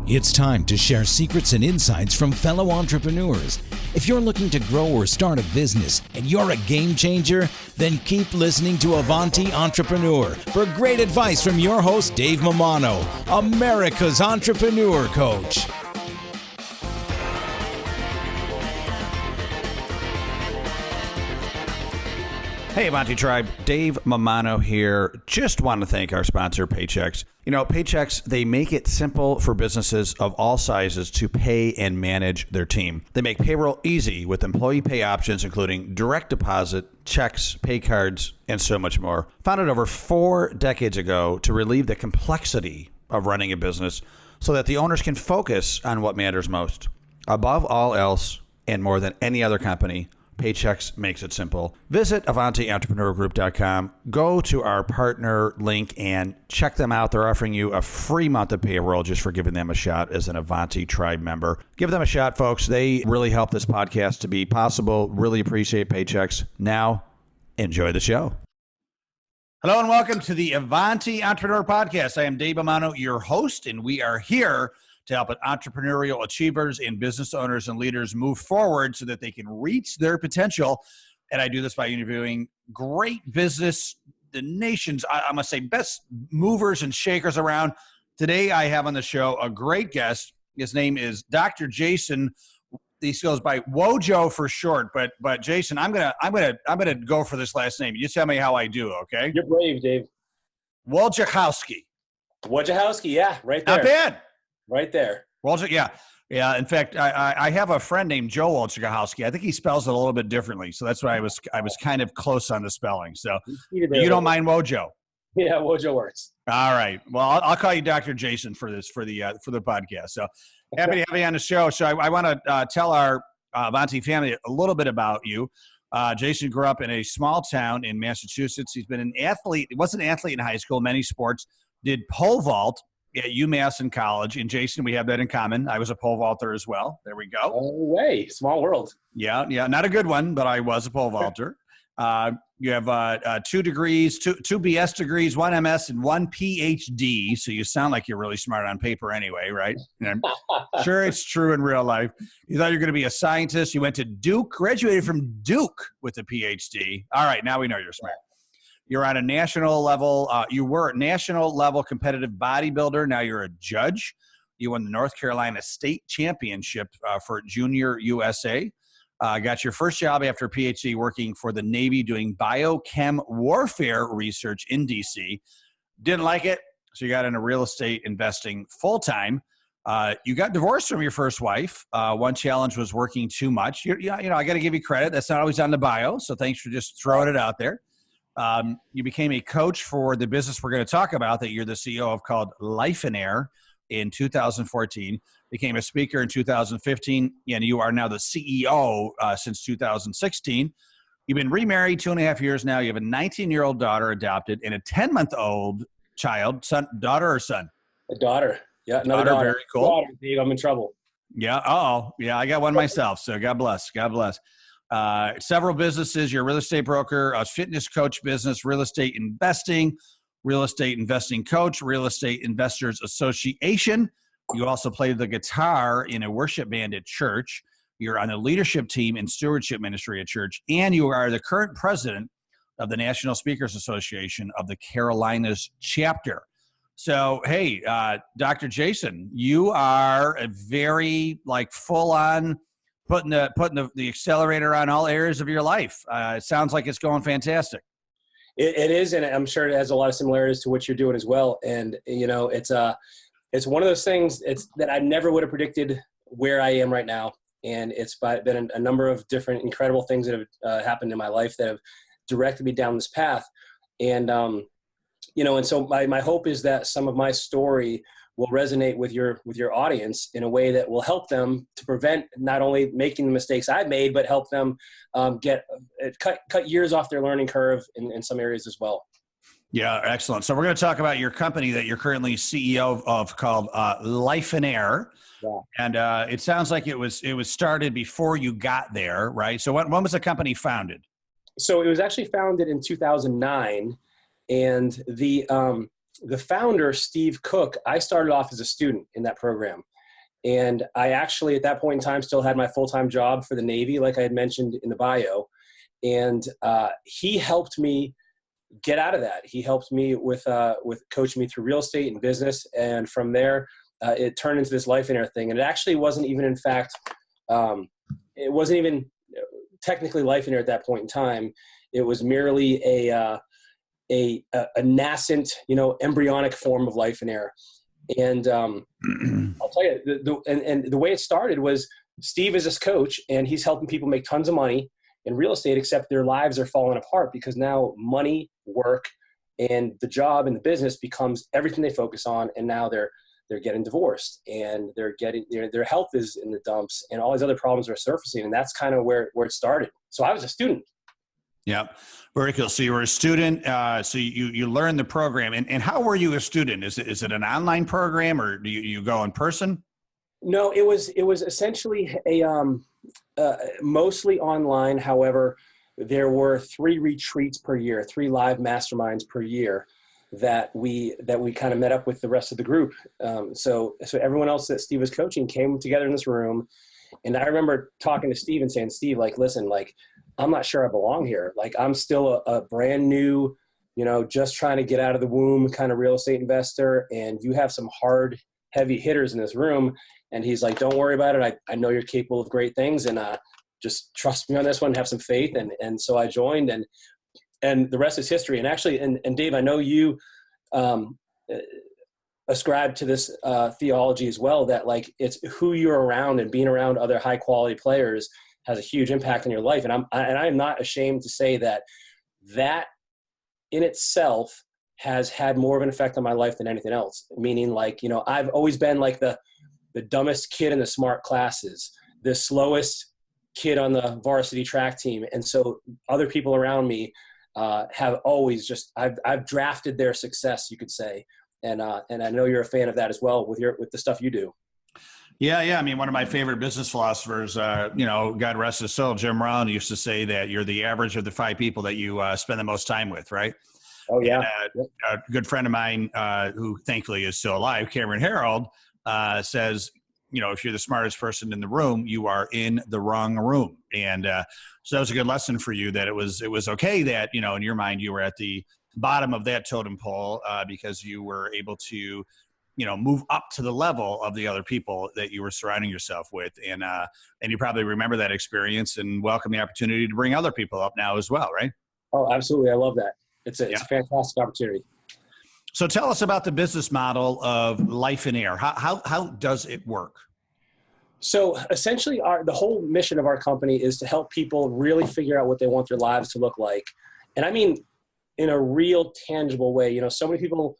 It's time to share secrets and insights from fellow entrepreneurs. If you're looking to grow or start a business and you're a game changer, then keep listening to Avanti Entrepreneur for great advice from your host, Dave Mamano, America's entrepreneur coach. Hey, Avanti Tribe, Dave Mamano here. Just want to thank our sponsor, Paychex. You know, Paychex, they make it simple for businesses of all sizes to pay and manage their team. They make payroll easy with employee pay options, including direct deposit, checks, pay cards, and so much more. Founded over 4 decades ago to relieve the complexity of running a business so that the owners can focus on what matters most. Above all else, and more than any other company, Paychex makes it simple. Visit AvantiEntrepreneurGroup.com. Go to our partner link and check them out. They're offering you a free month of payroll just for giving them a shot as an Avanti Tribe member. Give them a shot, folks. They really help this podcast to be possible. Really appreciate Paychex. Now, enjoy the show. Hello and welcome to the Avanti Entrepreneur Podcast. I am Dave Mamano, your host, and we are here to help entrepreneurial achievers and business owners and leaders move forward so that they can reach their potential. And I do this by interviewing great business, the nation's, I must say, best movers and shakers around. Today, I have on the show a great guest. His name is Dr. Jason. He goes by Wojo for short, but Jason, I'm gonna go for this last name. You tell me how I do, okay? You're brave, Dave. Wojciechowski. Wojciechowski, yeah, right there. Not bad. Right there. Yeah. In fact, I have a friend named Joe Wojciechowski. I think he spells it a little bit differently, so that's why I was kind of close on the spelling. So you don't mind Wojo? Yeah, Wojo works. All right. Well, I'll call you Dr. Jason for the podcast. So happy to have you on the show. So I want to tell our Avanti family a little bit about you. Jason grew up in a small town in Massachusetts. He's been an athlete. He was an athlete in high school, many sports. Did pole vault at UMass in college. And Jason, we have that in common. I was a pole vaulter as well. There we go. Oh, way. Small world. Yeah. Not a good one, but I was a pole vaulter. You have 2 degrees, two BS degrees, 1 MS, and 1 Ph.D. So you sound like you're really smart on paper anyway, right? And I'm sure it's true in real life. You thought you were going to be a scientist. You went to Duke, graduated from Duke with a Ph.D. All right. Now we know you're smart. You're on a national level. You were a national level competitive bodybuilder. Now you're a judge. You won the North Carolina State Championship for Junior USA. Got your first job after a PhD working for the Navy doing biochem warfare research in D.C. Didn't like it, so you got into real estate investing full time. You got divorced from your first wife. One challenge was working too much. I got to give you credit. That's not always on the bio, so thanks for just throwing it out there. You became a coach for the business we're going to talk about that you're the CEO of called Lifeonaire in 2014, became a speaker in 2015, and you are now the CEO since 2016. You've been remarried 2.5 years now. You have a 19-year-old daughter adopted and a 10-month-old child, daughter or son? A daughter. Yeah, another daughter. Very cool. Daughter, Dave, I'm in trouble. Yeah. Yeah, I got one myself, so God bless. God bless. Several businesses, you're a real estate broker, a fitness coach business, real estate investing coach, Real Estate Investors Association. You also play the guitar in a worship band at church. You're on the leadership team in stewardship ministry at church, and you are the current president of the National Speakers Association of the Carolinas chapter. So, hey, Dr. Jason, you are a very full on putting the accelerator on all areas of your life. It sounds like it's going fantastic. It is, and I'm sure it has a lot of similarities to what you're doing as well. And it's one of those things that I never would have predicted where I am right now. And it's been a number of different incredible things that have happened in my life that have directed me down this path. And and so my hope is that some of my story will resonate with your audience in a way that will help them to prevent not only making the mistakes I've made, but help them cut years off their learning curve in some areas as well. Yeah, excellent. So we're going to talk about your company that you're currently CEO of called Lifeonaire. Yeah. And it sounds like it was started before you got there, right? So when was the company founded? So it was actually founded in 2009, and the founder, Steve Cook, I started off as a student in that program. And I actually, at that point in time, still had my full-time job for the Navy, like I had mentioned in the bio. And he helped me get out of that. He helped me with coaching me through real estate and business. And from there, it turned into this Lifeonaire thing. And it actually wasn't even, in fact, it wasn't even technically Lifeonaire at that point in time. It was merely a nascent, embryonic form of Lifeonaire. And I'll tell you, the way it started was Steve is this coach, and he's helping people make tons of money in real estate, except their lives are falling apart because now money, work, and the job and the business becomes everything they focus on. And now they're getting divorced, and they're getting their health is in the dumps, and all these other problems are surfacing. And that's kind of where it started. So I was a student. Yeah. Very cool. So you were a student. So you learned the program, and how were you a student? Is it an online program, or do you go in person? No, it was essentially mostly online. However, there were 3 retreats per year, 3 live masterminds per year that we kind of met up with the rest of the group. So everyone else that Steve was coaching came together in this room. And I remember talking to Steve and saying, Steve, listen, I'm not sure I belong here. I'm still a brand new, just trying to get out of the womb kind of real estate investor. And you have some hard, heavy hitters in this room. And he's like, don't worry about it. I know you're capable of great things. And just trust me on this one, have some faith. And so I joined, and the rest is history. And actually, and Dave, I know you ascribe to this theology as well, that it's who you're around, and being around other high quality players has a huge impact in your life. And I am not ashamed to say that in itself has had more of an effect on my life than anything else. Meaning I've always been the dumbest kid in the smart classes, the slowest kid on the varsity track team. And so other people around me have always I've drafted their success, you could say. And I know you're a fan of that as well with the stuff you do. Yeah. I mean, one of my favorite business philosophers, God rest his soul, Jim Rohn, used to say that you're the average of the 5 people that you spend the most time with, right? Oh, yeah. And, a good friend of mine, who thankfully is still alive, Cameron Harold, says, if you're the smartest person in the room, you are in the wrong room. And so that was a good lesson for you, that it was okay that, in your mind, you were at the bottom of that totem pole because you were able to move up to the level of the other people that you were surrounding yourself with. And you probably remember that experience and welcome the opportunity to bring other people up now as well, right? Oh, absolutely. I love that. It's a fantastic opportunity. So tell us about the business model of Lifeonaire. How does it work? So essentially the whole mission of our company is to help people really figure out what they want their lives to look like. And I mean, in a real tangible way. So many people,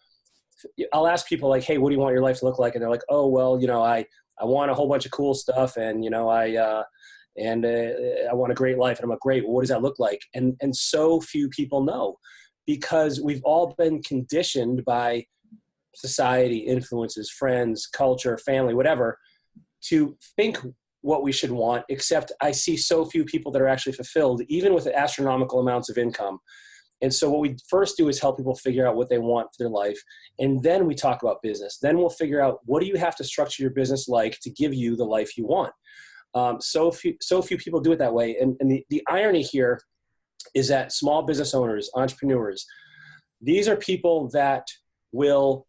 I'll ask people hey, what do you want your life to look like? And they're like, oh, well, I want a whole bunch of cool stuff, and I want a great life. And I'm like, great, well, what does that look like? And so few people know, because we've all been conditioned by society, influences, friends, culture, family, whatever, to think what we should want, except I see so few people that are actually fulfilled, even with astronomical amounts of income. And so what we first do is help people figure out what they want for their life. And then we talk about business. Then we'll figure out, what do you have to structure your business like to give you the life you want? So few people do it that way. And the irony here is that small business owners, entrepreneurs, these are people that will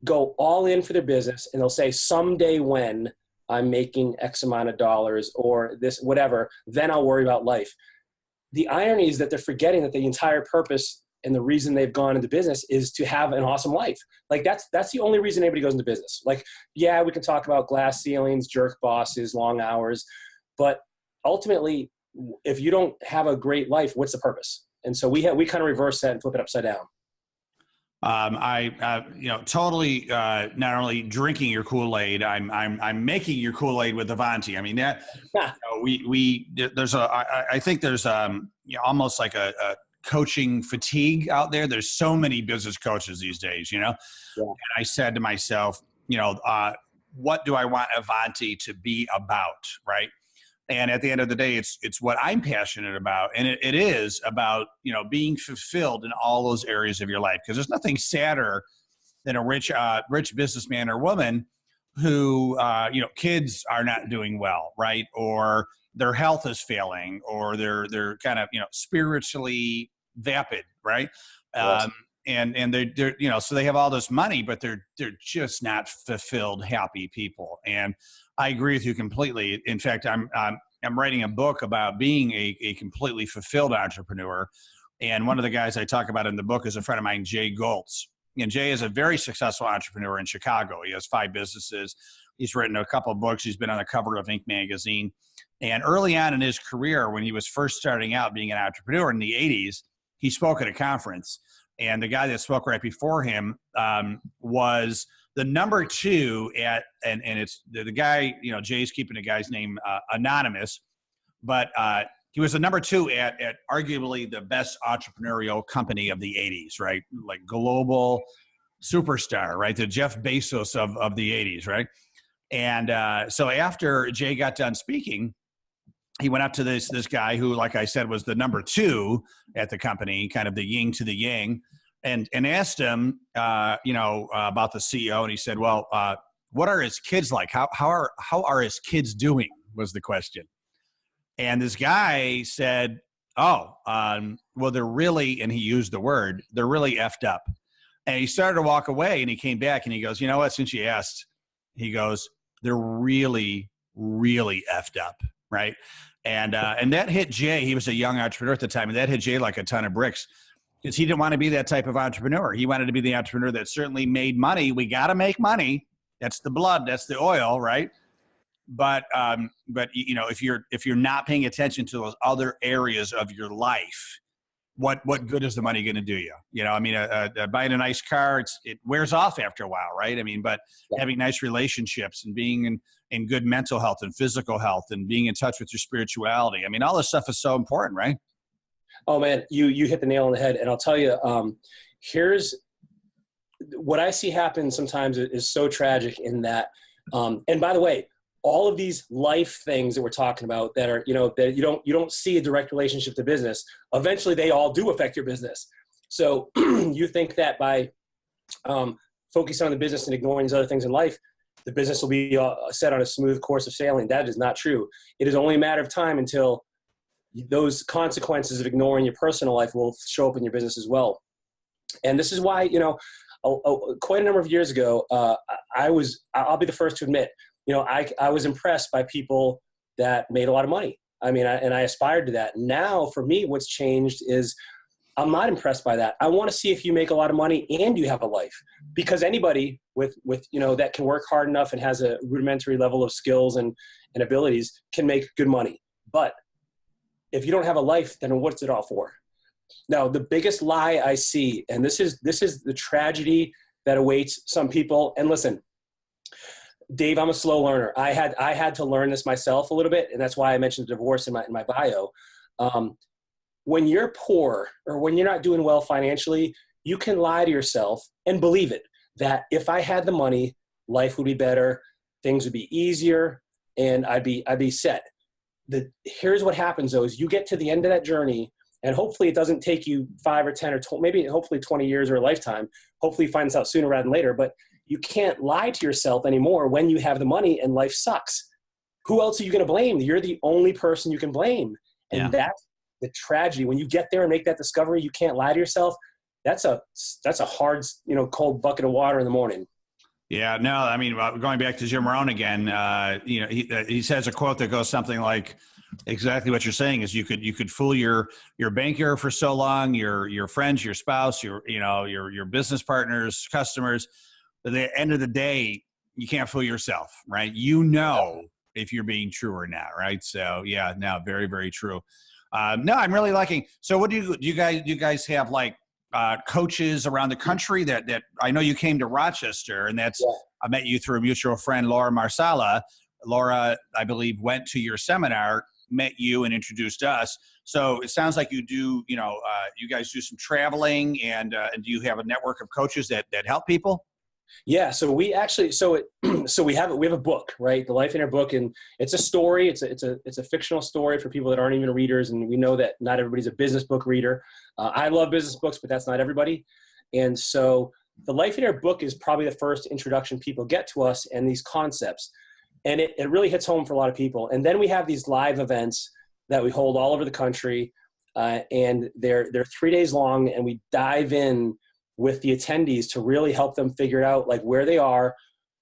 go all in for their business, and they'll say, someday when I'm making X amount of dollars or this, whatever, then I'll worry about life. The irony is that they're forgetting that the entire purpose and the reason they've gone into business is to have an awesome life. That's the only reason anybody goes into business. Yeah, we can talk about glass ceilings, jerk bosses, long hours, but ultimately, if you don't have a great life, what's the purpose? And so we kind of reverse that and flip it upside down. Totally, not only drinking your Kool-Aid, I'm making your Kool-Aid with Avanti. I mean, that, I think there's almost like a coaching fatigue out there. There's so many business coaches these days, And I said to myself, what do I want Avanti to be about? Right. And at the end of the day, it's what I'm passionate about. And it is about, being fulfilled in all those areas of your life. Because there's nothing sadder than a rich businessman or woman who, kids are not doing well, right? Or their health is failing, or they're kind of, spiritually vapid, right? Yes. And they're so they have all this money, but they're just not fulfilled, happy people. And I agree with you completely. In fact, I'm writing a book about being a completely fulfilled entrepreneur. And one of the guys I talk about in the book is a friend of mine, Jay Goltz. And Jay is a very successful entrepreneur in Chicago. He has 5 businesses. He's written a couple of books. He's been on the cover of Inc. magazine. And early on in his career, when he was first starting out being an entrepreneur in the 80s, he spoke at a conference. And the guy that spoke right before him was the number 2 at, and it's the guy, Jay's keeping the guy's name anonymous, but he was the number 2 at arguably the best entrepreneurial company of the 80s, right? Like global superstar, right? The Jeff Bezos of the 80s, right? And so after Jay got done speaking, he went up to this guy who, like I said, was the number 2 at the company, kind of the yin to the yang, and asked him, about the CEO. And he said, well, what are his kids like? How are his kids doing? Was the question. And this guy said, well, they're really, and he used the word, they're really effed up. And he started to walk away, and he came back and he goes, you know what, since you asked, he goes, they're really, really effed up. Right. And that hit Jay. He was a young entrepreneur at the time, and that hit Jay like a ton of bricks, because he didn't want to be that type of entrepreneur. He wanted to be the entrepreneur that certainly made money. We got to make money. That's the blood. That's the oil. Right. But if you're not paying attention to those other areas of your life, what good is the money going to do you? Buying a nice car, it wears off after a while, right? But having nice relationships and being in good mental health and physical health and being in touch with your spirituality. All this stuff is so important, right? Oh man, you hit the nail on the head. And I'll tell you, here's what I see happen sometimes is so tragic in that, and by the way, all of these life things that we're talking about that are, that you don't see a direct relationship to business, eventually they all do affect your business. So you think that by focusing on the business and ignoring these other things in life, the business will be set on a smooth course of sailing. That is not true. It is only a matter of time until those consequences of ignoring your personal life will show up in your business as well. And this is why, quite a number of years ago, I'll be the first to admit, I was impressed by people that made a lot of money. And I aspired to that. Now, for me, what's changed is I'm not impressed by that. I want to see if you make a lot of money and you have a life, because anybody with that can work hard enough and has a rudimentary level of skills and abilities can make good money. But if you don't have a life, then what's it all for? Now, the biggest lie I see, and this is the tragedy that awaits some people. And listen, Dave, I'm a slow learner. I had to learn this myself a little bit, and that's why I mentioned divorce in my bio. When you're poor or when you're not doing well financially, you can lie to yourself and believe it, that if I had the money, life would be better, things would be easier, and I'd be set. Here's what happens though, is you get to the end of that journey, and hopefully it doesn't take you 5 or 10 or 12, maybe hopefully 20 years or a lifetime. Hopefully you find this out sooner rather than later, but you can't lie to yourself anymore when you have the money and life sucks. Who else are you going to blame? You're the only person you can blame. And that's the tragedy. When you get there and make that discovery, you can't lie to yourself. That's a hard, cold bucket of water in the morning. Yeah, no, going back to Jim Rohn again, he says a quote that goes something like, exactly what you're saying is you could fool your banker for so long, your friends, your spouse, your business partners, customers. But at the end of the day, you can't fool yourself, right? If you're being true or not, right? So yeah, no, very, very true. No, I'm really liking. So what do you guys have like coaches around the country that I know you came to Rochester, and that's I met you through a mutual friend, Laura Marsala. Laura, I believe, went to your seminar, met you, and introduced us. So it sounds like you do, you guys do some traveling, and do you have a network of coaches that help people? Yeah, so we actually so we have a book, right? The Lifeonaire book, and it's a story. It's a fictional story for people that aren't even readers, and we know that not everybody's a business book reader. I love business books, but that's not everybody. And so the Lifeonaire book is probably the first introduction people get to us and these concepts, and it really hits home for a lot of people. And then we have these live events that we hold all over the country, and they're 3 days long, and we dive in with the attendees to really help them figure out like where they are,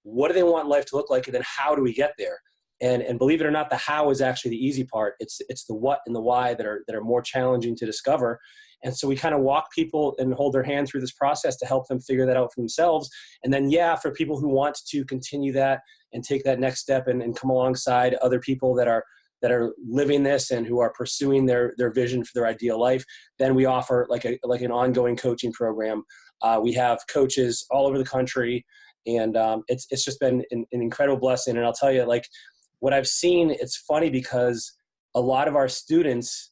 what do they want life to look like, and then how do we get there? And believe it or not, the how is actually the easy part. It's the what and the why that are more challenging to discover. And so we kind of walk people and hold their hand through this process to help them figure that out for themselves. And then, yeah, for people who want to continue that and take that next step and come alongside other people that are living this and who are pursuing their vision for their ideal life, then we offer like an ongoing coaching program. We have coaches all over the country, and it's just been an incredible blessing. And I'll tell you, like, what I've seen, it's funny because a lot of our students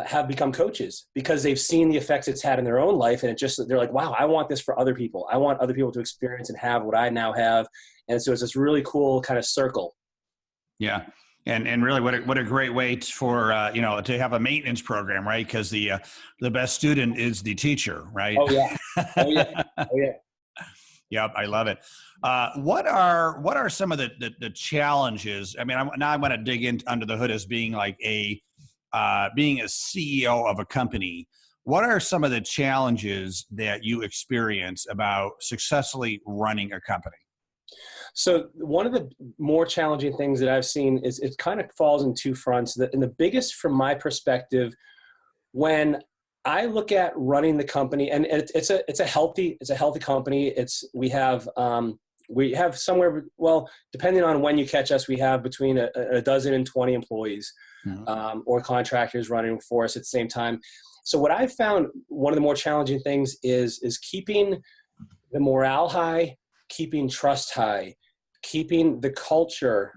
have become coaches because they've seen the effects it's had in their own life, and they're like, wow, I want this for other people. I want other people to experience and have what I now have. And so it's this really cool kind of circle. Yeah. And really, what a great way for to have a maintenance program, right? Because the best student is the teacher, right? Oh yeah, oh yeah, oh yeah. Yep, I love it. What are some of the challenges? I mean, I want to dig in under the hood as being like being a CEO of a company. What are some of the challenges that you experience about successfully running a company? So one of the more challenging things that I've seen is it kind of falls in two fronts. And the biggest from my perspective, when I look at running the company, and it's a healthy company. We have somewhere, well, depending on when you catch us, we have between a dozen and 20 employees, or contractors running for us at the same time. So what I've found, one of the more challenging things is keeping the morale high, keeping trust high, keeping the culture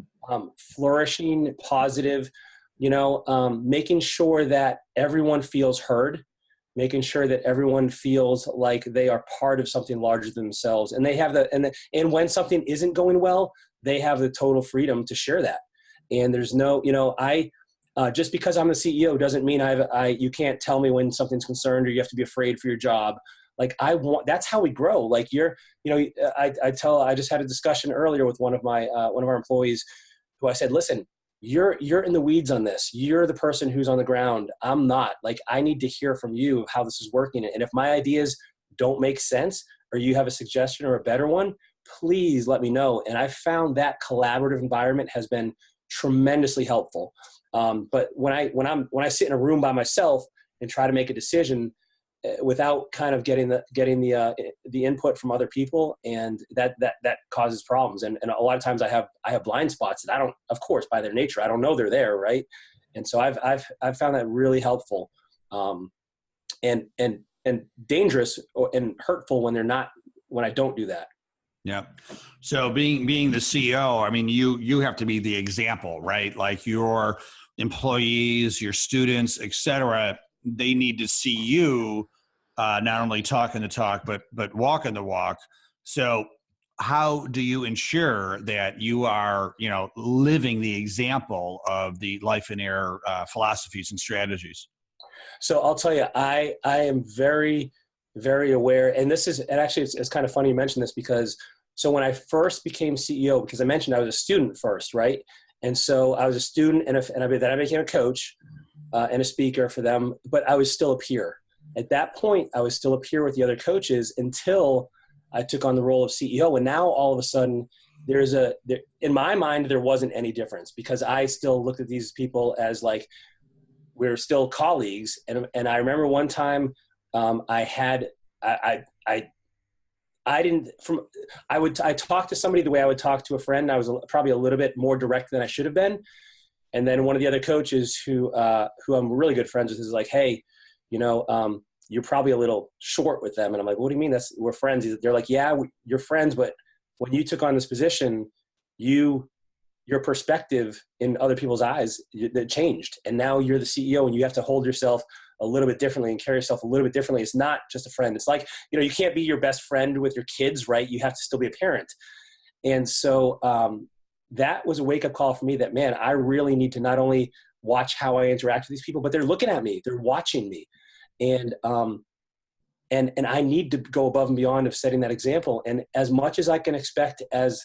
flourishing, positive, making sure that everyone feels heard, making sure that everyone feels like they are part of something larger than themselves. And they have and when something isn't going well, they have the total freedom to share that. And there's no, just because I'm the CEO doesn't mean you can't tell me when something's concerned or you have to be afraid for your job. Like that's how we grow. Like I just had a discussion earlier with one of our employees who I said, listen, you're in the weeds on this. You're the person who's on the ground. I'm not. Like, I need to hear from you how this is working. And if my ideas don't make sense or you have a suggestion or a better one, please let me know. And I found that collaborative environment has been tremendously helpful. But when I sit in a room by myself and try to make a decision without kind of getting the input from other people, and that causes problems. And a lot of times I have blind spots that I don't, of course, by their nature, I don't know they're there. Right. And so I've found that really helpful, and dangerous and hurtful when I don't do that. Yeah. So being the CEO, I mean, you have to be the example, right? Like your employees, your students, et cetera, they need to see you not only talking the talk, but walking the walk. So how do you ensure that you are, living the example of the Lifeonaire philosophies and strategies? So I'll tell you, I am very, very aware. And actually it's kind of funny you mentioned this, because so when I first became CEO, because I mentioned I was a student first, right? And so I was a student then I became a coach and a speaker for them, but I was still a peer. At that point, I was still a peer with the other coaches until I took on the role of CEO. And now all of a sudden in my mind, there wasn't any difference, because I still looked at these people as like, we're still colleagues. And I remember one time I talked to somebody the way I would talk to a friend. I was probably a little bit more direct than I should have been. And then one of the other coaches who I'm really good friends with is like, hey, you're probably a little short with them. And I'm like, what do you mean? We're friends. They're like, yeah, you're friends. But when you took on this position, you your perspective in other people's eyes that changed. And now you're the CEO and you have to hold yourself a little bit differently and carry yourself a little bit differently. It's not just a friend. It's like, you can't be your best friend with your kids, right? You have to still be a parent. And so that was a wake-up call for me that, man, I really need to not only watch how I interact with these people, but they're looking at me, they're watching me. And I need to go above and beyond of setting that example. And as much as I can expect as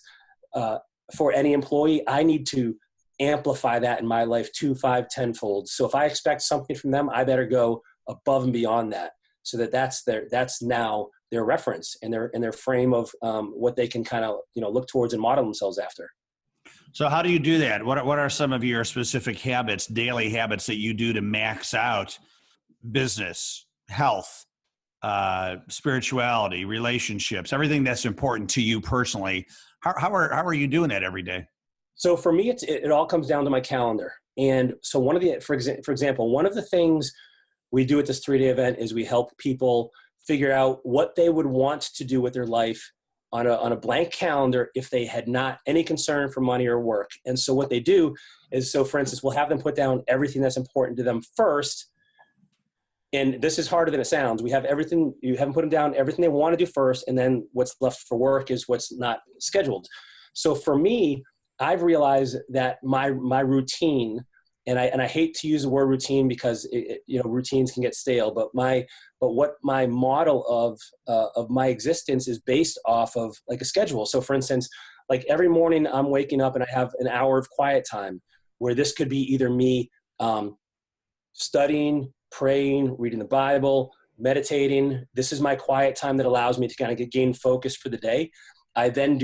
for any employee, I need to amplify that in my life 2, 5, 10-fold. So if I expect something from them, I better go above and beyond that, so that's now their reference and their frame of what they can kind of look towards and model themselves after. So how do you do that? What are some of your specific habits, daily habits that you do to max out business, health, spirituality, relationships, everything that's important to you personally? How are you doing that every day? So for me, it all comes down to my calendar. And so for example, one of the things we do at this 3-day event is we help people figure out what they would want to do with their life on a blank calendar if they had not any concern for money or work. And so what they do is, so for instance, we'll have them put down everything that's important to them first. And this is harder than it sounds. We have everything, you have them put them down, everything they want to do first, and then what's left for work is what's not scheduled. So for me, I've realized that my routine, and I hate to use the word routine because routines can get stale, but what my model of my existence is based off of, like, a schedule. So for instance, like every morning I'm waking up and I have an hour of quiet time, where this could be either me studying, praying, reading the Bible, meditating. This is my quiet time that allows me to kind of gain focus for the day. I then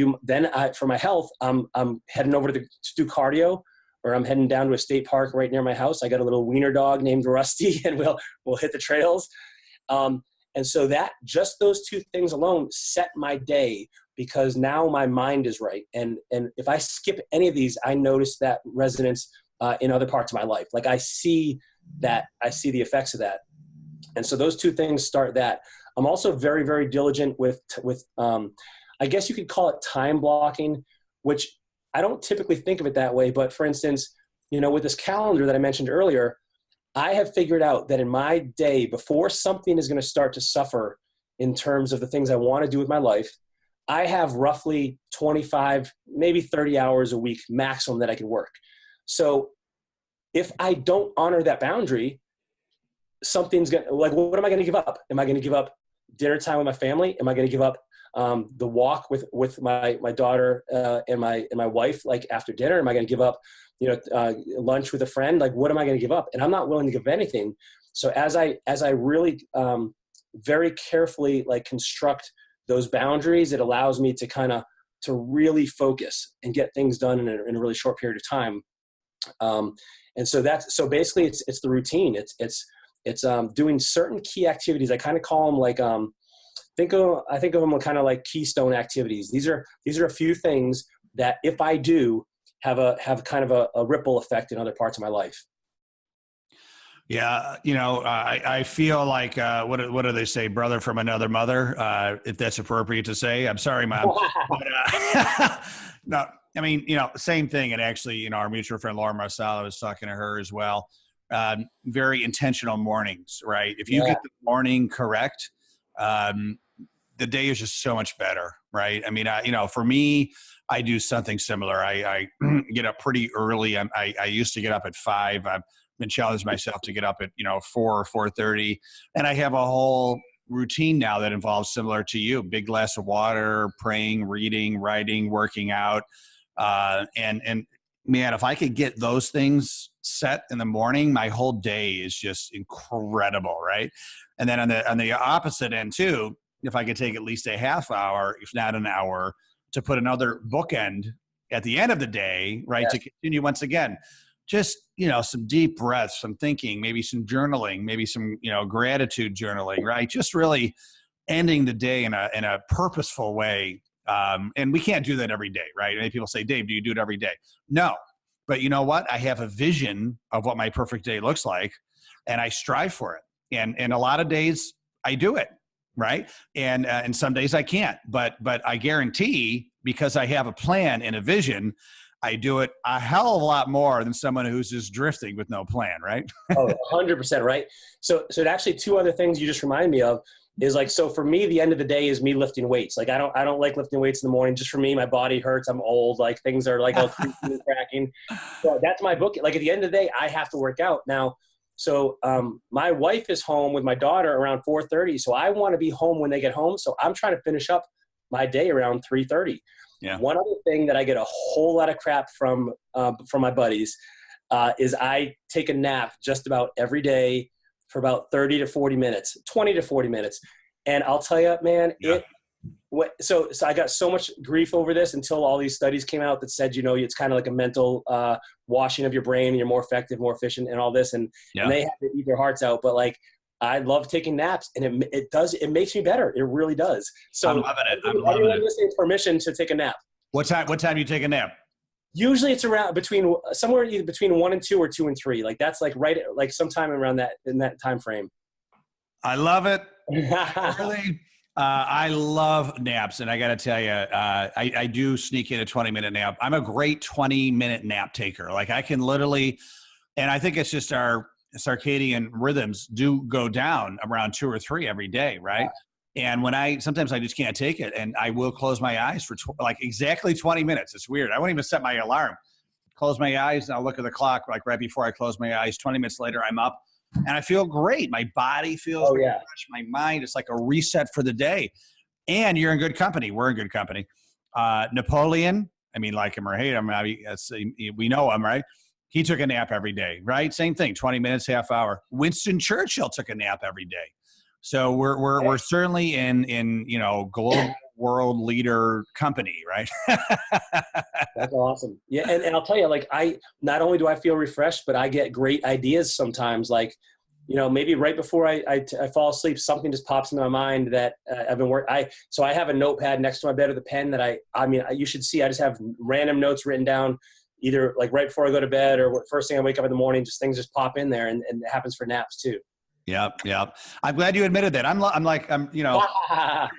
for my health, I'm heading over to do cardio, or I'm heading down to a state park right near my house. I got a little wiener dog named Rusty, and we'll hit the trails. And so just those 2 things alone set my day, because now my mind is right. And if I skip any of these, I notice that resonance in other parts of my life. Like I see the effects of that. And so those 2 things start that. I'm also very, very diligent with I guess you could call it time blocking, which I don't typically think of it that way. But for instance, with this calendar that I mentioned earlier, I have figured out that in my day, before something is going to start to suffer in terms of the things I want to do with my life, I have roughly 25, maybe 30 hours a week maximum that I can work. So if I don't honor that boundary, something's going to, like, what am I going to give up? Am I going to give up dinner time with my family? Am I going to give up the walk with my daughter and my wife, like after dinner? Am I going to give up lunch with a friend? Like, what am I going to give up? And I'm not willing to give anything. So as I really very carefully construct those boundaries, it allows me to to really focus and get things done in a really short period of time. And so basically it's the routine. It's doing certain key activities. I kind of call them I think of them kind of like keystone activities. These are a few things that if I do have kind of a ripple effect in other parts of my life. Yeah. I feel like, what do they say? Brother from another mother, if that's appropriate to say. I'm sorry, Mom. But, no, I mean, same thing. And actually, our mutual friend, Laura Marsala, was talking to her as well. Very intentional mornings, right? If you get the morning correct, the day is just so much better, right? I mean, for me, I do something similar. I get up pretty early. I used to get up at 5. I've been challenging myself to get up at 4 or 4:30, and I have a whole routine now that involves, similar to you, big glass of water, praying, reading, writing, working out, and man, if I could get those things set in the morning, my whole day is just incredible, right? And then on the opposite end too, if I could take at least a half hour, if not an hour, to put another bookend at the end of the day, right? Yes. To continue once again, just, some deep breaths, some thinking, maybe some journaling, maybe some, gratitude journaling, right? Just really ending the day in a purposeful way. And we can't do that every day, right? And people say, Dave, do you do it every day? No, but you know what? I have a vision of what my perfect day looks like, and I strive for it. And a lot of days I do it, right? And some days I can't, but I guarantee because I have a plan and a vision, I do it a hell of a lot more than someone who's just drifting with no plan, right? Oh, 100%, right? So actually two other things you just reminded me of is like, so for me, the end of the day is me lifting weights. Like I don't like lifting weights in the morning. Just for me, my body hurts. I'm old. Like things are like all creaking and cracking. So that's my book. Like at the end of the day, I have to work out now. So my wife is home with my daughter around 4:30. So I want to be home when they get home. So I'm trying to finish up my day around 3:30. Yeah. One other thing that I get a whole lot of crap from my buddies is I take a nap just about every day for about 30 to 40 minutes, 20 to 40 minutes. And I'll tell you, man, so I got so much grief over this until all these studies came out that said, it's kind of like a mental washing of your brain and you're more effective, more efficient and all this. And they have to eat their hearts out. But like, I love taking naps, and it makes me better. It really does. So I'm loving it. Everyone listening, permission to take a nap. What time do you take a nap? Usually it's around somewhere either between 1 and 2 or 2 and 3. Like that's like right, like sometime around that, in that time frame. I love it. Really. I love naps, and I got to tell you, I do sneak in a 20-minute nap. I'm a great 20-minute nap taker. Like I can literally, and I think it's just our circadian rhythms do go down around 2 or 3 every day, right? And sometimes I just can't take it, and I will close my eyes for like exactly 20 minutes. It's weird. I won't even set my alarm. Close my eyes, and I'll look at the clock like right before I close my eyes. 20 minutes later, I'm up, and I feel great. My body feels fresh. My mind, it's like a reset for the day. And you're in good company. We're in good company. Napoleon, I mean, like him or hate him, we know him, right? He took a nap every day, right? Same thing, 20 minutes, half hour. Winston Churchill took a nap every day. So we're certainly in global world leader company, right? That's awesome. Yeah, and I'll tell you, like not only do I feel refreshed, but I get great ideas sometimes. Like, maybe right before I fall asleep, something just pops into my mind that I've been working. So I have a notepad next to my bed with a pen that you should see. I just have random notes written down, either like right before I go to bed or first thing I wake up in the morning. Just things just pop in there, and it happens for naps too. Yep. I'm glad you admitted that.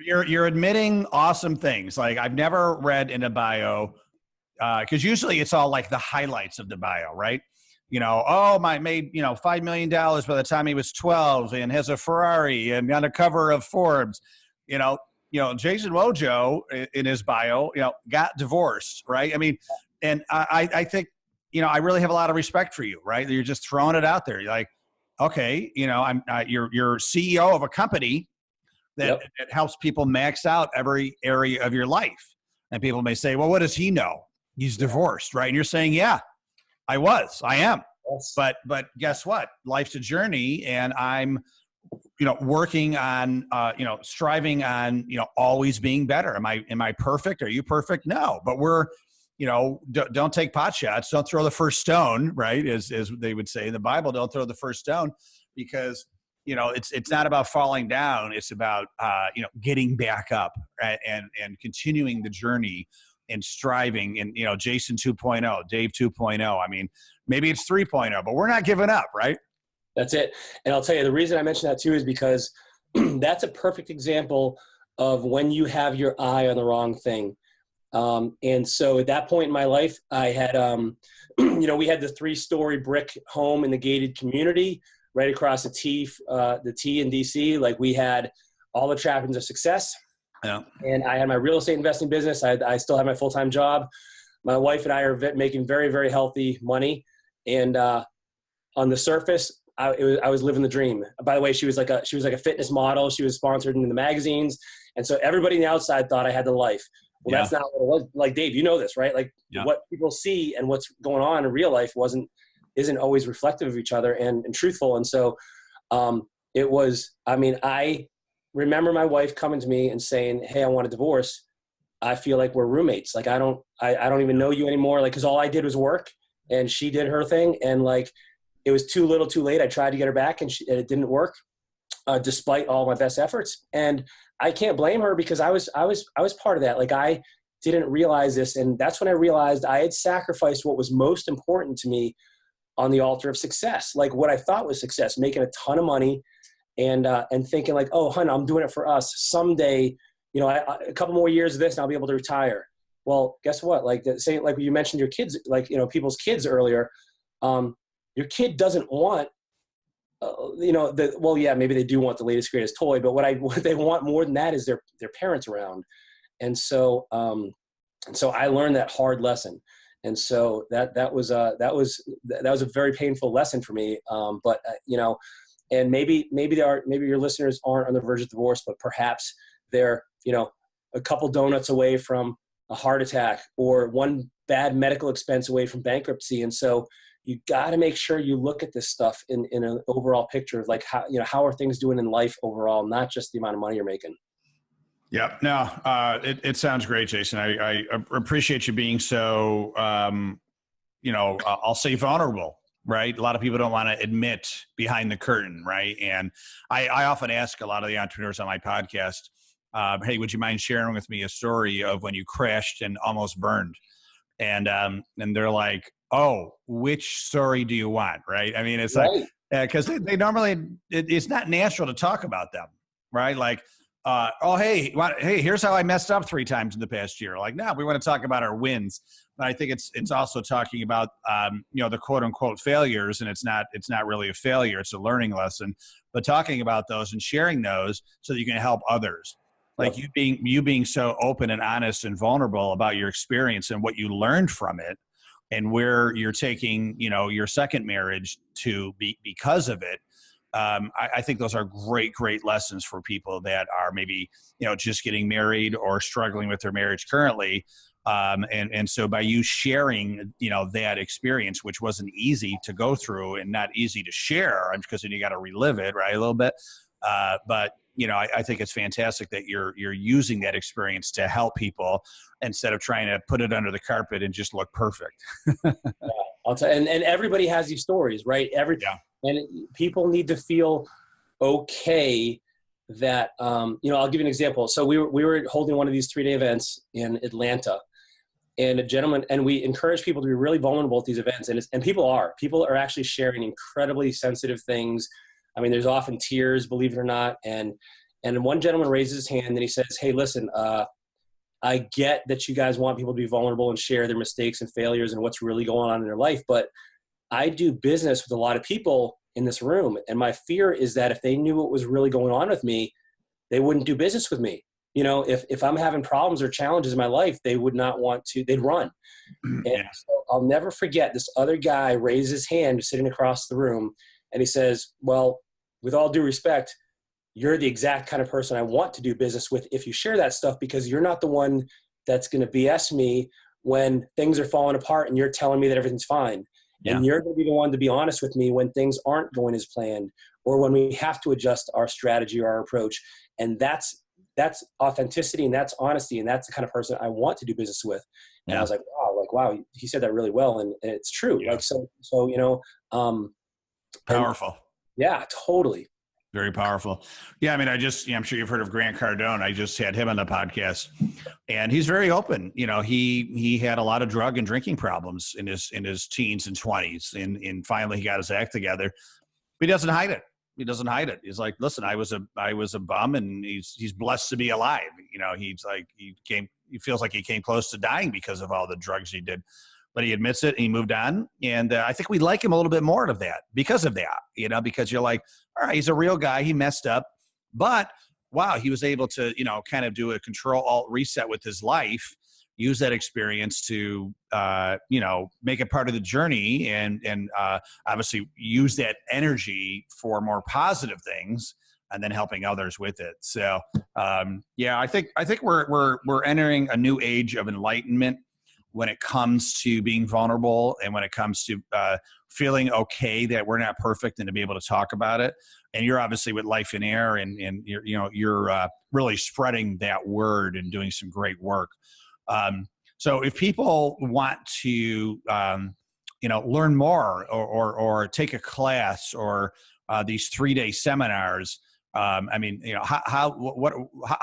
You're admitting awesome things. Like I've never read in a bio, because usually it's all like the highlights of the bio, right? Made $5 million by the time he was 12 and has a Ferrari and on the cover of Forbes. Jason Wojo in his bio, got divorced, right? I mean, and I think, I really have a lot of respect for you, right? You're just throwing it out there. You're like, okay, you're CEO of a company that helps people max out every area of your life. And people may say, well, what does he know? He's divorced, right? And you're saying, yeah, I am. Yes. But guess what? Life's a journey, and I'm, working on, striving on, always being better. Am I perfect? Are you perfect? No, but we're, don't take pot shots. Don't throw the first stone, right? As they would say in the Bible, don't throw the first stone, because, it's not about falling down. It's about, getting back up, right? and continuing the journey and striving. And, Jason 2.0, Dave 2.0. I mean, maybe it's 3.0, but we're not giving up, right? That's it. And I'll tell you, the reason I mention that too is because that's a perfect example of when you have your eye on the wrong thing. And so at that point in my life, I had, we had the 3-story brick home in the gated community right across the T in DC. Like we had all the trappings of success. Yeah. And I had my real estate investing business. I still have my full-time job. My wife and I are making very, very healthy money. And on the surface, I was living the dream. By the way, she was like a fitness model. She was sponsored in the magazines. And so everybody on the outside thought I had the life. Well, that's not what it was. Like, Dave, you know this, right? Like what people see and what's going on in real life isn't always reflective of each other and truthful. And so I remember my wife coming to me and saying, hey, I want a divorce. I feel like we're roommates. Like, I don't even know you anymore. Like, cause all I did was work and she did her thing. And like, it was too little too late. I tried to get her back and it didn't work, despite all my best efforts. And I can't blame her because I was part of that. Like, I didn't realize this. And that's when I realized I had sacrificed what was most important to me on the altar of success. Like what I thought was success, making a ton of money and thinking like, oh, hun, I'm doing it for us. Someday, a couple more years of this and I'll be able to retire. Well, guess what? Like saying, like you mentioned your kids, like, you know, people's kids earlier, your kid doesn't want, you know, well, yeah, maybe they do want the latest, greatest toy, but what they want more than that is their parents around. And so I learned that hard lesson. And so that was a very painful lesson for me. But you know, and maybe your listeners aren't on the verge of divorce, but perhaps they're, you know, a couple donuts away from a heart attack or one bad medical expense away from bankruptcy. And so you got to make sure you look at this stuff in an overall picture of like, how are things doing in life overall, not just the amount of money you're making. Yep. No, it sounds great, Jason. I appreciate you being so, I'll say vulnerable, right? A lot of people don't want to admit behind the curtain, right? And I often ask a lot of the entrepreneurs on my podcast, hey, would you mind sharing with me a story of when you crashed and almost burned? And they're like, oh, which story do you want, right? I mean, it's right. Like, because they normally, it's not natural to talk about them, right? Like, hey, here's how I messed up 3 times in the past year. Like, no, we want to talk about our wins. But I think it's also talking about, the quote unquote failures, and it's not really a failure. It's a learning lesson, but talking about those and sharing those so that you can help others. Like you being so open and honest and vulnerable about your experience and what you learned from it and where you're taking, your second marriage to be because of it. I think those are great lessons for people that are maybe, just getting married or struggling with their marriage currently. And so by you sharing, that experience, which wasn't easy to go through and not easy to share, because then you got to relive it, right, a little bit. But I think it's fantastic that you're using that experience to help people instead of trying to put it under the carpet and just look perfect. Yeah, I'll tell you, and everybody has these stories, right? And people need to feel okay that, I'll give you an example. So we were holding one of these 3-day events in Atlanta, and a gentleman, and we encourage people to be really vulnerable at these events. And people are actually sharing incredibly sensitive things. I mean, there's often tears, believe it or not. And one gentleman raises his hand and he says, hey, listen, I get that you guys want people to be vulnerable and share their mistakes and failures and what's really going on in their life. But I do business with a lot of people in this room. And my fear is that if they knew what was really going on with me, they wouldn't do business with me. If I'm having problems or challenges in my life, they would not want to, they'd run. And so I'll never forget, this other guy raised his hand sitting across the room. And he says, well, with all due respect, you're the exact kind of person I want to do business with if you share that stuff, because you're not the one that's going to BS me when things are falling apart and you're telling me that everything's fine. Yeah. And you're going to be the one to be honest with me when things aren't going as planned or when we have to adjust our strategy or our approach. And that's authenticity and that's honesty. And that's the kind of person I want to do business with. And I was like, wow, he said that really well. And it's true. Yeah. Powerful. Yeah, totally. Very powerful. Yeah. I mean, I'm sure you've heard of Grant Cardone. I just had him on the podcast and he's very open. He had a lot of drug and drinking problems in his teens and 20s and finally he got his act together, but he doesn't hide it. He's like, listen, I was a bum and he's blessed to be alive. He's like, he feels like he came close to dying because of all the drugs he did. But he admits it and he moved on. And I think we like him a little bit more because of that, because you're like, all right, he's a real guy. He messed up, but wow, he was able to, kind of do a control-alt reset with his life, use that experience to, make it part of the journey and obviously use that energy for more positive things and then helping others with it. So, I think we're entering a new age of enlightenment when it comes to being vulnerable and when it comes to feeling okay that we're not perfect and to be able to talk about it. And you're obviously with Lifeonaire and you're really spreading that word and doing some great work. So if people want to, learn more or take a class or these 3-day seminars, how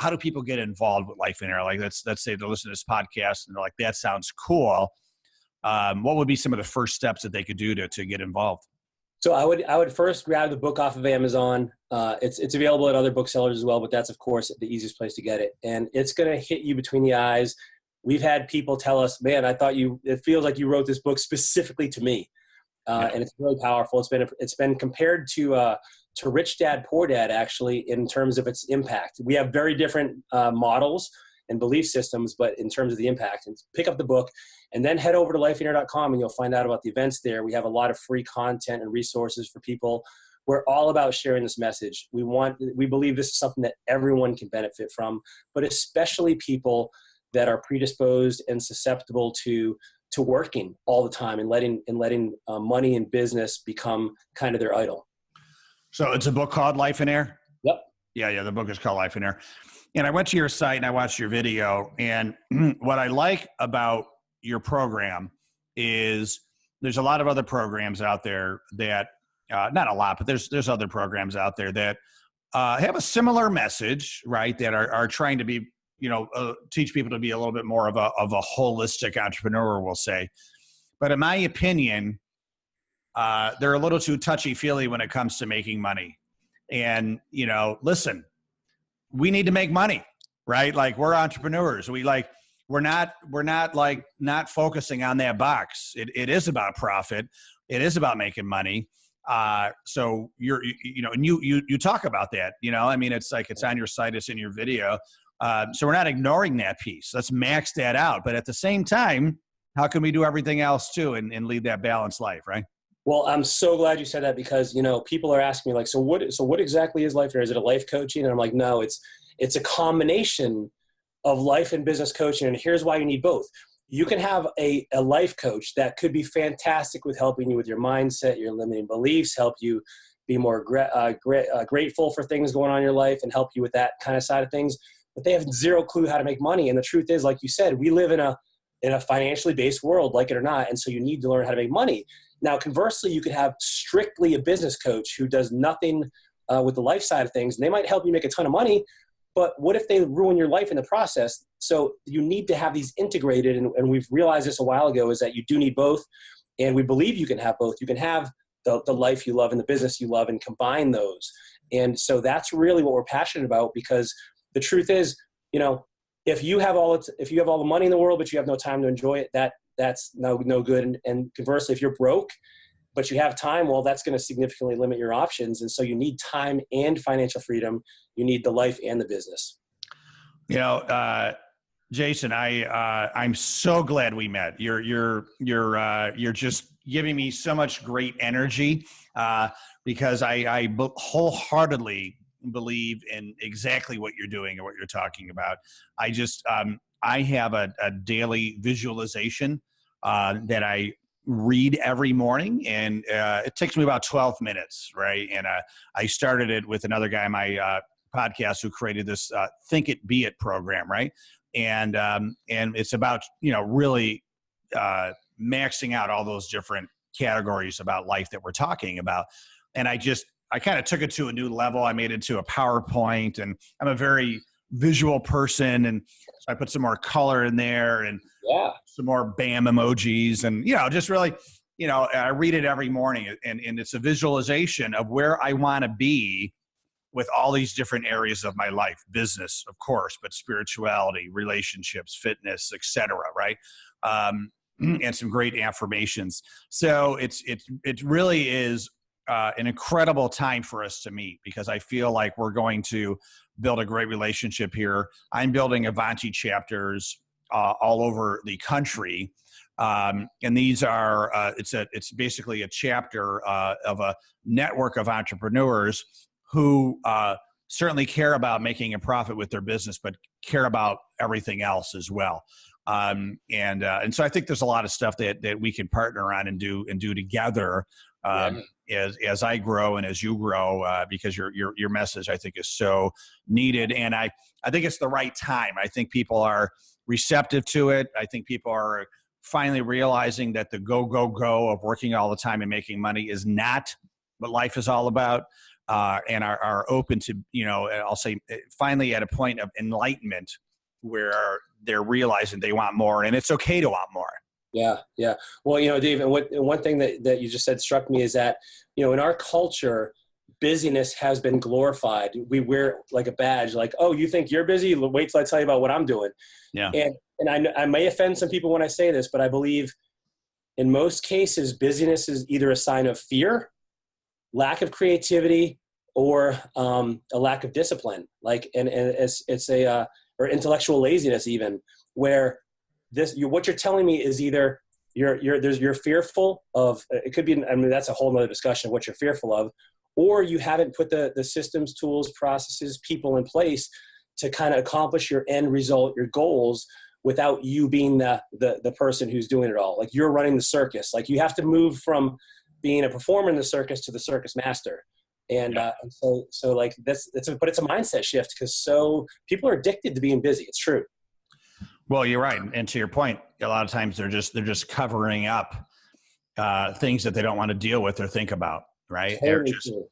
do people get involved with Lifeonaire? Like let's say they listen to this podcast and they're like, that sounds cool. What would be some of the first steps that they could do to get involved? So I would first grab the book off of Amazon. It's available at other booksellers as well, but that's of course the easiest place to get it. And it's going to hit you between the eyes. we've had people tell us, man, it feels like you wrote this book specifically to me. And it's really powerful. It's been compared to Rich Dad, Poor Dad, actually, in terms of its impact. We have very different models and belief systems, but in terms of the impact. And pick up the book and then head over to lifeonaire.com and you'll find out about the events there. We have a lot of free content and resources for people. We're all about sharing this message. We believe this is something that everyone can benefit from, but especially people that are predisposed and susceptible to working all the time and letting money and business become kind of their idol. So it's a book called Lifeonaire? Yep. Yeah. The book is called Lifeonaire. And I went to your site and I watched your video. And what I like about your program is there's a lot of other programs out there that, not a lot, but there's other programs out there that have a similar message, right? That are trying to be, teach people to be a little bit more of a holistic entrepreneur, we'll say. But in my opinion, they're a little too touchy-feely when it comes to making money. And, listen, we need to make money, right? Like, we're entrepreneurs. We're not focusing on that box. It is about profit. It is about making money. So you talk about that, it's like, it's on your site, it's in your video. So we're not ignoring that piece. Let's max that out. But at the same time, how can we do everything else too and lead that balanced life, right? Well, I'm so glad you said that because, people are asking me like, so what exactly is Lifeonaire? Is it a life coaching? And I'm like, no, it's a combination of life and business coaching. And here's why you need both. You can have a life coach that could be fantastic with helping you with your mindset, your limiting beliefs, help you be more grateful for things going on in your life and help you with that kind of side of things. But they have zero clue how to make money. And the truth is, like you said, we live in a financially based world, like it or not. And so you need to learn how to make money. Now, conversely, you could have strictly a business coach who does nothing with the life side of things. And they might help you make a ton of money, but what if they ruin your life in the process? So you need to have these integrated. And we've realized this a while ago is that you do need both. And we believe you can have both. You can have the life you love and the business you love and combine those. And so that's really what we're passionate about, because the truth is, if you have all the money in the world, but you have no time to enjoy it, that's no good. And conversely, if you're broke, but you have time, well, that's going to significantly limit your options. And so you need time and financial freedom. You need the life and the business. Jason, I'm so glad we met. You're just giving me so much great energy because I wholeheartly believe in exactly what you're doing and what you're talking about. I have a daily visualization that I read every morning, and it takes me about 12 minutes, right? And I started it with another guy on my podcast who created this Think It, Be It program, right? And it's about, really maxing out all those different categories about life that we're talking about. And I kind of took it to a new level. I made it to a PowerPoint, and I'm a very visual person. And so I put some more color in there and some more BAM emojis and, just really, I read it every morning, and it's a visualization of where I want to be with all these different areas of my life, business, of course, but spirituality, relationships, fitness, etc. Right. And some great affirmations. So it really is an incredible time for us to meet, because I feel like we're going to build a great relationship here. I'm building Avanti chapters all over the country. And these are, it's basically a chapter of a network of entrepreneurs who certainly care about making a profit with their business, but care about everything else as well. And so I think there's a lot of stuff that we can partner on and do together as I grow and as you grow, because your message, I think, is so needed. And I think it's the right time. I think people are receptive to it. I think people are finally realizing that the go of working all the time and making money is not what life is all about. And are open to, I'll say finally at a point of enlightenment where they're realizing they want more, and it's okay to want more. Yeah. Well, Dave, and one thing that you just said struck me is that, in our culture, busyness has been glorified. We wear like a badge, like, oh, you think you're busy? Wait till I tell you about what I'm doing. Yeah. And I may offend some people when I say this, but I believe in most cases, busyness is either a sign of fear, lack of creativity, or a lack of discipline. Like, and it's a, or intellectual laziness even, where what you're telling me is either you're fearful of, it could be, I mean, that's a whole nother discussion of what you're fearful of, or you haven't put the systems, tools, processes, people in place to kind of accomplish your end result, your goals, without you being the person who's doing it all. Like, you're running the circus. Like, you have to move from being a performer in the circus to the circus master. And so like but it's a mindset shift, because so people are addicted to being busy. It's true. Well, you're right. And to your point, a lot of times they're just covering up things that they don't want to deal with or think about. Right. Totally Just, true.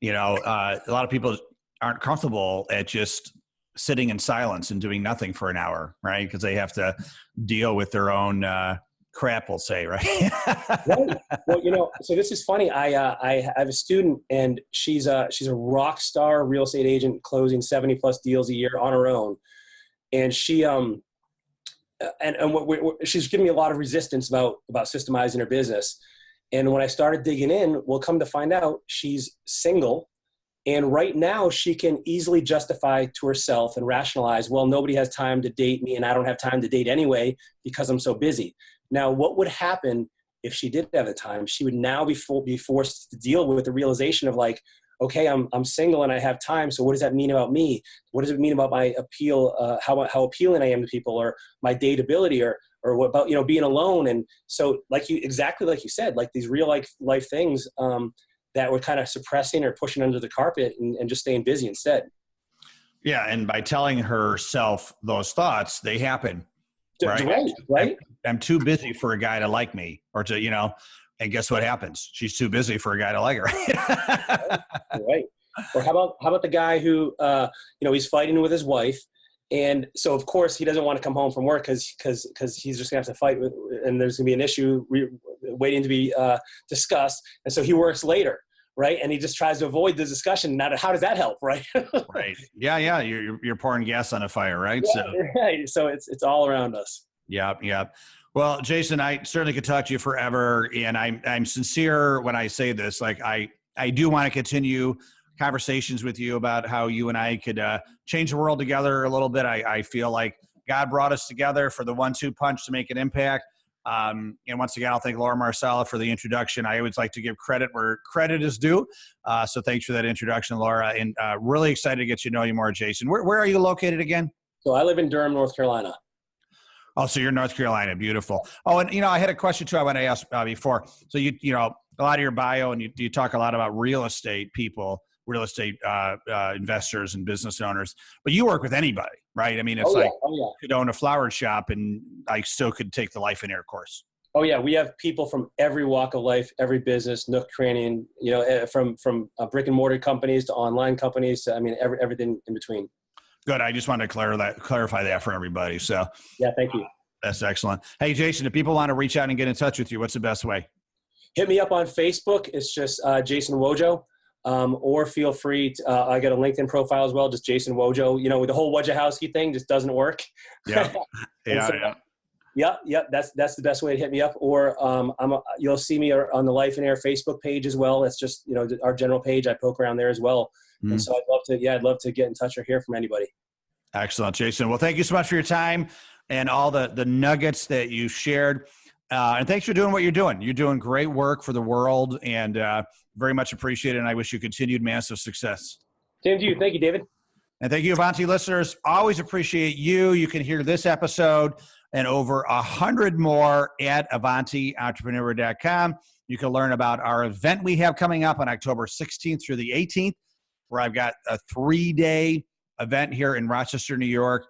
a lot of people aren't comfortable at just sitting in silence and doing nothing for an hour, right? Because they have to deal with their own crap, we'll say, right? Right. Well, so this is funny. I have a student, and she's a rock star real estate agent, closing 70+ deals a year on her own. And she she's giving me a lot of resistance about systemizing her business. And when I started digging in, we'll come to find out she's single. And right now she can easily justify to herself and rationalize, well, nobody has time to date me, and I don't have time to date anyway because I'm so busy. Now, what would happen if she did have the time? She would now be forced to deal with the realization of, like, okay, I'm single and I have time. So what does that mean about me? What does it mean about my appeal? How appealing I am to people, or my dateability, or what about, being alone? And so, exactly like you said, like these real life things that we're kind of suppressing or pushing under the carpet, and just staying busy instead. Yeah. And by telling herself those thoughts, they happen. Right. I'm too busy for a guy to like me, or to, and guess what happens? She's too busy for a guy to like her. Right. Or how about the guy who, he's fighting with his wife. And so, of course, he doesn't want to come home from work because he's just going to have to fight and there's going to be an issue waiting to be discussed. And so he works later, right? And he just tries to avoid the discussion. Now, how does that help, right? Right. Yeah. You're pouring gas on a fire, right? Yeah, right. So it's all around us. Yeah. Well, Jason, I certainly could talk to you forever, and I'm sincere when I say this. Like, I do want to continue conversations with you about how you and I could change the world together a little bit. I feel like God brought us together for the 1-2 punch to make an impact. And once again, I'll thank Laura Marcella for the introduction. I always like to give credit where credit is due. So thanks for that introduction, Laura. And really excited to get to know you more, Jason. Where are you located again? So I live in Durham, North Carolina. Oh, so you're North Carolina. Beautiful. Oh, and, I had a question too I want to ask before. So a lot of your bio, and you talk a lot about real estate people, real estate investors and business owners, but you work with anybody, right? I mean, it's you could own a flower shop and I still could take the Lifeonaire course. Oh yeah. We have people from every walk of life, every business, nook, cranny, from brick and mortar companies to online companies to, everything in between. Good. I just wanted to clarify that for everybody. So yeah, thank you. That's excellent. Hey, Jason, if people want to reach out and get in touch with you, what's the best way? Hit me up on Facebook. It's just Jason Wojo. Or feel free to, I got a LinkedIn profile as well, just Jason Wojo. With the whole Wojciechowski thing just doesn't work. Yeah. Yeah. That's the best way to hit me up. Or you'll see me on the Lifeonaire Facebook page as well. That's just, our general page. I poke around there as well. Mm-hmm. And so I'd love to get in touch or hear from anybody. Excellent, Jason. Well, thank you so much for your time and all the nuggets that you shared. And thanks for doing what you're doing. You're doing great work for the world, and very much appreciated. And I wish you continued massive success. Same to you. Thank you, David. And thank you, Avanti listeners. Always appreciate you. You can hear this episode and over 100 more at AvantiEntrepreneur.com. You can learn about our event we have coming up on October 16th through the 18th, where I've got a 3-day event here in Rochester, New York.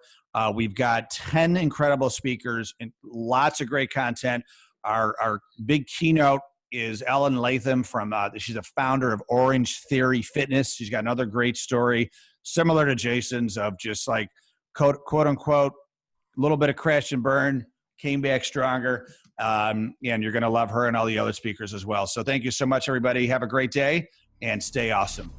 We've got 10 incredible speakers and lots of great content. Our big keynote is Ellen Latham she's a founder of Orange Theory Fitness. She's got another great story similar to Jason's of just like quote unquote, a little bit of crash and burn, came back stronger. And you're going to love her and all the other speakers as well. So thank you so much, everybody. Have a great day. and stay awesome.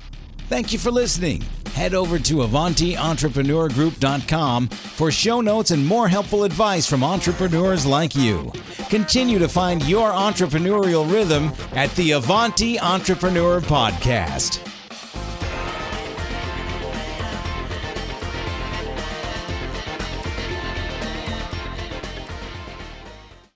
Thank you for listening. Head over to AvantiEntrepreneurGroup.com for show notes and more helpful advice from entrepreneurs like you. Continue to find your entrepreneurial rhythm at the Avanti Entrepreneur Podcast.